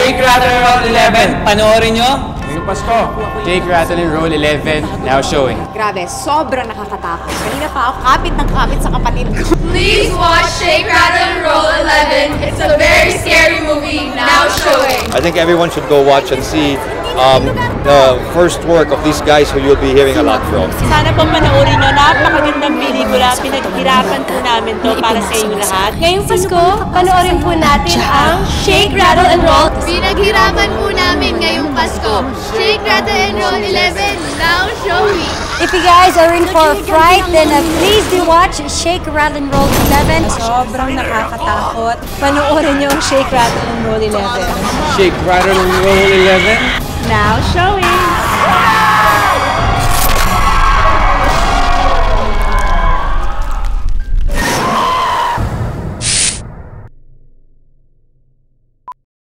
Shake, Rattle, and Roll 11. Panoorin nyo. Ngayong Pasko. Shake, Rattle, and Roll 11, now showing. Grabe, sobrang nakakatakot. Kanina pa ako kapit ng kapit sa kapatid ko. Please watch Shake, Rattle, and Roll 11. It's a very scary movie, now showing. I think everyone should go watch and see the first work of these guys who you'll be hearing a lot from. Sana po panoorin nyo. Napakagandang pelikula. Pinaghirapan po namin to para sa inyo lahat. Ngayong Pasko, panoorin po natin ang Shake, Rattle, and Roll. Pinaghirapan po namin ngayong Pasko. Shake, Rattle, and Roll 11, now showing. If you guys are in for a fright, then please do watch Shake, Rattle, and Roll 11. Sobrang nakakatakot. Panoorin nyo ang Shake, Rattle, and Roll 11. Shake, Rattle, and Roll 11. Now showing!